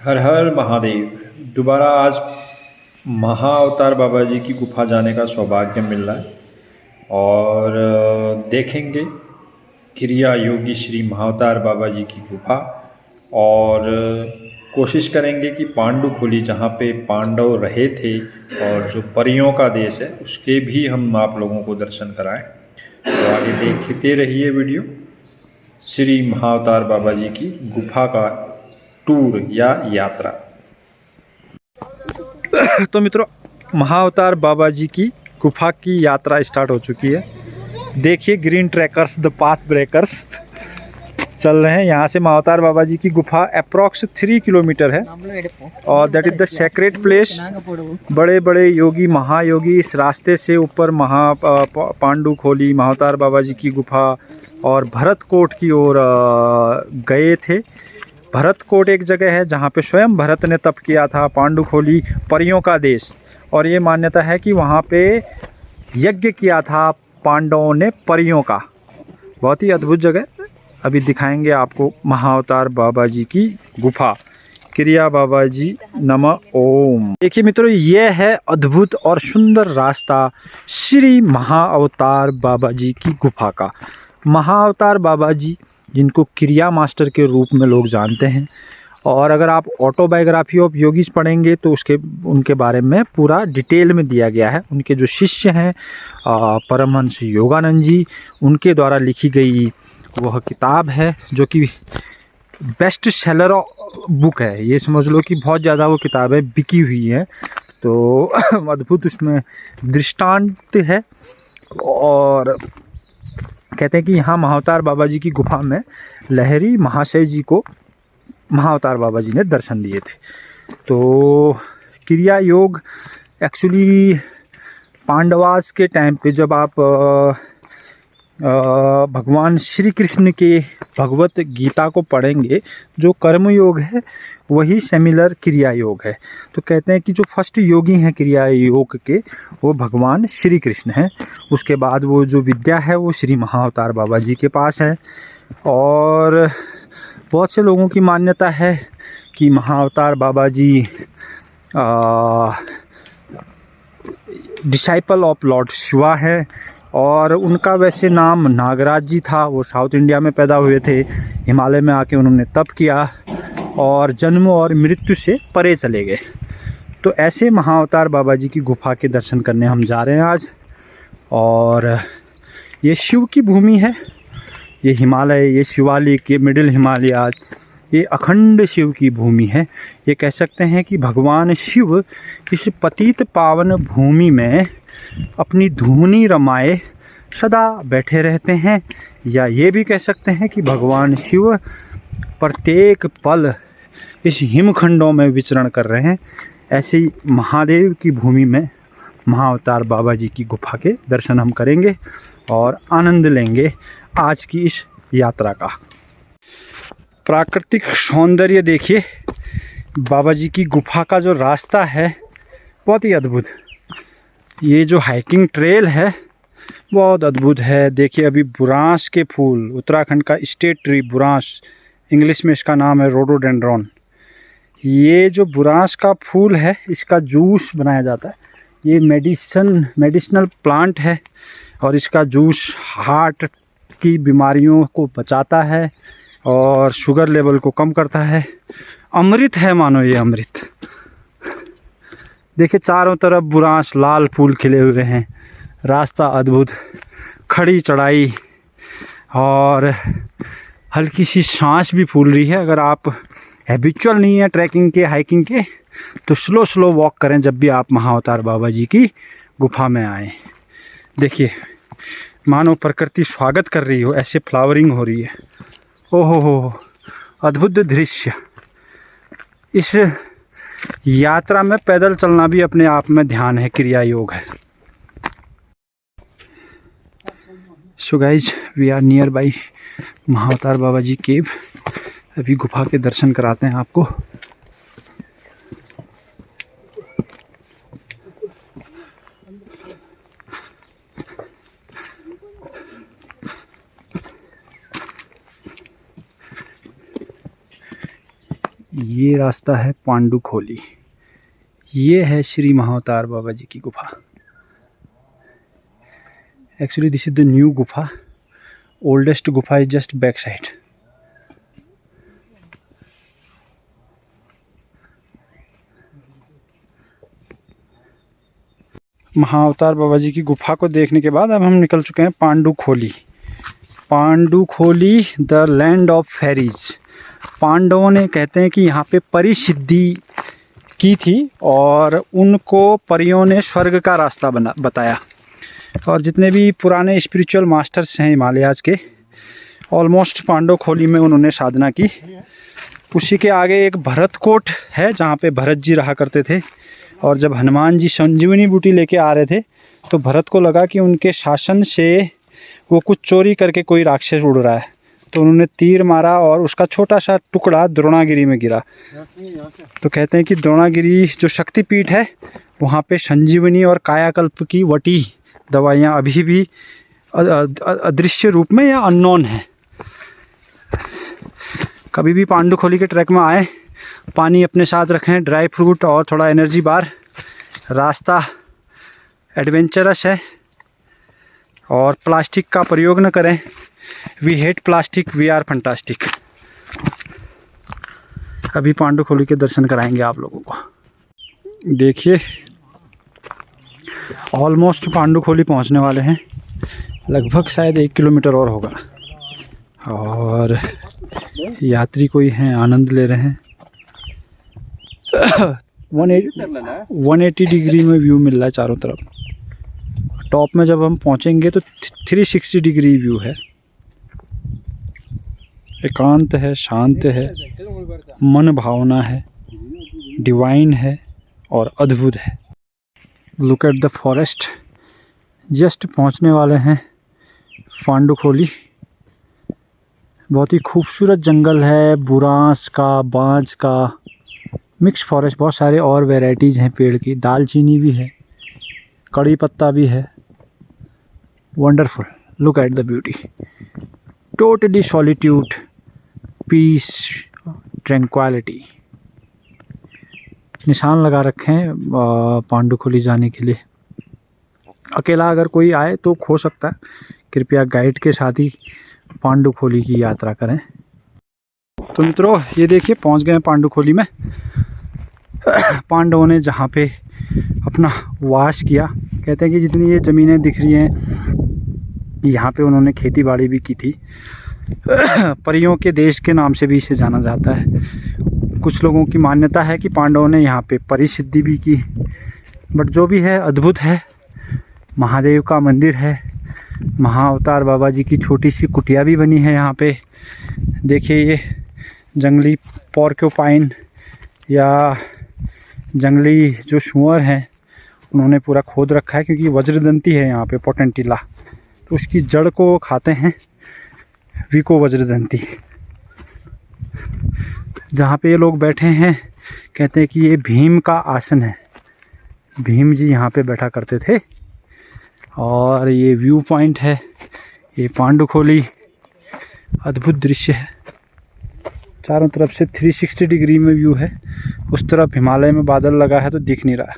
हर हर महादेव। दोबारा आज महाअवतार बाबा जी की गुफा जाने का सौभाग्य मिल रहा है और देखेंगे क्रिया योगी श्री महाअवतार बाबा जी की गुफा। और कोशिश करेंगे कि पांडु खोली जहाँ पे पांडव रहे थे और जो परियों का देश है उसके भी हम आप लोगों को दर्शन कराएं। तो आगे देखते रहिए वीडियो। श्री महाअवतार बाबा जी की गुफा का टूर या यात्रा। तो मित्रों, महाअवतार बाबा जी की गुफा की यात्रा स्टार्ट हो चुकी है। देखिए green trackers the path breakers चल रहे हैं। यहाँ से महाअवतार बाबा जी की गुफा अप्रॉक्स 3 किलोमीटर है और that is the secret place. बड़े बड़े योगी महायोगी इस रास्ते से ऊपर पांडु खोली महाअवतार बाबा जी की गुफा और भरतकोट की ओर गए थे। भरतकोट एक जगह है जहाँ पे स्वयं भरत ने तप किया था। पांडु खोली परियों का देश, और ये मान्यता है कि वहाँ पे यज्ञ किया था पांडवों ने परियों का। बहुत ही अद्भुत जगह। अभी दिखाएंगे आपको महाअवतार बाबा जी की गुफा। क्रिया बाबा जी नमः ओम। देखिए मित्रों, ये है अद्भुत और सुंदर रास्ता श्री महाअवतार बाबा जी की गुफा का। महाअवतार बाबा जी जिनको क्रिया मास्टर के रूप में लोग जानते हैं, और अगर आप ऑटोबायोग्राफी ऑफ योगीज पढ़ेंगे तो उनके बारे में पूरा डिटेल में दिया गया है। उनके जो शिष्य हैं परमहंस योगानंद जी, उनके द्वारा लिखी गई वह किताब है जो कि बेस्ट सेलर बुक है। ये समझ लो कि बहुत ज़्यादा वो किताबें बिकी हुई हैं। तो अद्भुत उसमें दृष्टांत है। और कहते हैं कि यहाँ महाअवतार बाबा जी की गुफा में लहरी महाशय जी को महाअवतार बाबा जी ने दर्शन दिए थे। तो क्रिया योग एक्चुअली पांडवास के टाइम पे जब आप भगवान श्री कृष्ण के भगवत गीता को पढ़ेंगे, जो कर्म योग है वही सिमिलर क्रिया योग है। तो कहते हैं कि जो फर्स्ट योगी हैं क्रिया योग के वो भगवान श्री कृष्ण हैं। उसके बाद वो जो विद्या है वो श्री महाअवतार बाबा जी के पास है। और बहुत से लोगों की मान्यता है कि महाअवतार बाबा जी डिसाइपल ऑफ लॉर्ड शिवा है, और उनका वैसे नाम नागराज जी था। वो साउथ इंडिया में पैदा हुए थे, हिमालय में आके उन्होंने तप किया और जन्म और मृत्यु से परे चले गए। तो ऐसे महाअवतार बाबा जी की गुफा के दर्शन करने हम जा रहे हैं आज। और ये शिव की भूमि है। ये हिमालय, ये शिवालिक, ये मिडिल हिमालय, ये अखंड शिव की भूमि है। ये कह सकते हैं कि भगवान शिव इस पतित पावन भूमि में अपनी धूनी रमाए सदा बैठे रहते हैं। या ये भी कह सकते हैं कि भगवान शिव प्रत्येक पल इस हिमखंडों में विचरण कर रहे हैं। ऐसे ही महादेव की भूमि में महाअवतार बाबा जी की गुफा के दर्शन हम करेंगे और आनंद लेंगे आज की इस यात्रा का। प्राकृतिक सौंदर्य देखिए। बाबा जी की गुफा का जो रास्ता है बहुत ही अद्भुत। ये जो हाइकिंग ट्रेल है बहुत अद्भुत है। देखिए अभी बुरांस के फूल, उत्तराखंड का स्टेट ट्री बुरांस, इंग्लिश में इसका नाम है रोडोडेंड्रॉन। ये जो बुरांस का फूल है इसका जूस बनाया जाता है। ये मेडिसिनल प्लांट है और इसका जूस हार्ट की बीमारियों को बचाता है और शुगर लेवल को कम करता है। अमृत है मानो ये अमृत। देखिए चारों तरफ बुरांस, लाल फूल खिले हुए हैं। रास्ता अद्भुत, खड़ी चढ़ाई और हल्की सी सांस भी फूल रही है। अगर आप हैबिचुअल नहीं है ट्रैकिंग के, हाइकिंग के, तो स्लो वॉक करें जब भी आप महाअवतार बाबा जी की गुफा में आएँ। देखिए मानो प्रकृति स्वागत कर रही हो, ऐसे फ्लावरिंग हो रही है। ओहो हो, अद्भुत दृश्य। इस यात्रा में पैदल चलना भी अपने आप में ध्यान है, क्रिया योग है। So guys we are near by Mahavatar Baba ji cave. अभी गुफा के दर्शन कराते हैं आपको। ये रास्ता है पांडुखोली। ये है श्री महाअवतार बाबा जी की गुफा। Actually this is the new गुफा। ओल्डेस्ट गुफा is just back side. महाअवतार Baba जी की गुफा को देखने के बाद अब हम निकल चुके हैं पांडुखोली। पांडुखोली द लैंड ऑफ फेरीज। पांडवों ने कहते हैं कि यहाँ पे परिसिद्धि की थी और उनको परियों ने स्वर्ग का रास्ता बताया। और जितने भी पुराने स्पिरिचुअल मास्टर्स हैं हिमालयाज के, ऑलमोस्ट पांडुखोली में उन्होंने साधना की। उसी के आगे एक भरतकोट है जहाँ पे भरत जी रहा करते थे। और जब हनुमान जी संजीवनी बूटी लेके आ रहे थे तो भरत को लगा कि उनके शासन से वो कुछ चोरी करके कोई राक्षस उड़ रहा है, तो उन्होंने तीर मारा और उसका छोटा सा टुकड़ा द्रोणागिरी में गिरा। तो कहते हैं कि द्रोणागिरी जो शक्तिपीठ है वहाँ पे संजीवनी और कायाकल्प की वटी दवाइयाँ अभी भी अदृश्य रूप में या अननोन है। कभी भी पांडुखोली के ट्रैक में आए, पानी अपने साथ रखें, ड्राई फ्रूट और थोड़ा एनर्जी बार। रास्ता एडवेंचरस है और प्लास्टिक का प्रयोग न करें। We hate plastic, we are fantastic. अभी पांडुखोली के दर्शन कराएंगे आप लोगों को। देखिए ऑलमोस्ट पांडुखोली पहुंचने वाले हैं। लगभग शायद 1 किलोमीटर और होगा। और यात्री कोई हैं, आनंद ले रहे हैं। 180 डिग्री में व्यू मिल रहा है चारों तरफ। टॉप में जब हम पहुंचेंगे तो 360 डिग्री व्यू है। एकांत है, शांत है, मन भावना है, डिवाइन है और अद्भुत है। Look at the forest. Just पहुंचने वाले हैं पांडुखोली। बहुत ही खूबसूरत जंगल है, बुरांस का, बांज का, मिक्स फॉरेस्ट। बहुत सारे और वैरायटीज़ हैं पेड़ की। दालचीनी भी है, कड़ी पत्ता भी है। Wonderful. Look at the beauty. Totally solitude, peace, tranquillity. निशान लगा रखे हैं पांडुखोली जाने के लिए। अकेला अगर कोई आए तो खो सकता है। कृपया गाइड के साथ ही पांडुखोली की यात्रा करें। तो मित्रों ये देखिए पहुंच गए हैं पांडुखोली में। पांडवों ने जहाँ पे अपना वास किया, कहते हैं कि जितनी ये ज़मीनें दिख रही हैं यहाँ पे उन्होंने खेती बाड़ी भी की थी। परियों के देश के नाम से भी इसे जाना जाता है। कुछ लोगों की मान्यता है कि पांडवों ने यहाँ पे परिसिद्धि भी की। बट जो भी है अद्भुत है। महादेव का मंदिर है, महाअवतार बाबा जी की छोटी सी कुटिया भी बनी है यहाँ पे। देखिए ये जंगली पोर्क्यूपाइन या जंगली जो सूअर हैं उन्होंने पूरा खोद रखा है, क्योंकि वज्रदंती है यहाँ पे पोटेंटिला, तो उसकी जड़ को वो खाते हैं, विको वज्रदंती। जहाँ पे ये लोग बैठे हैं कहते हैं कि ये भीम का आसन है। भीम जी यहाँ पे बैठा करते थे। और ये व्यू पॉइंट है, ये पांडुखोली। अद्भुत दृश्य है। चारों तरफ से 360 डिग्री में व्यू है। उस तरफ हिमालय में बादल लगा है तो दिख नहीं रहा।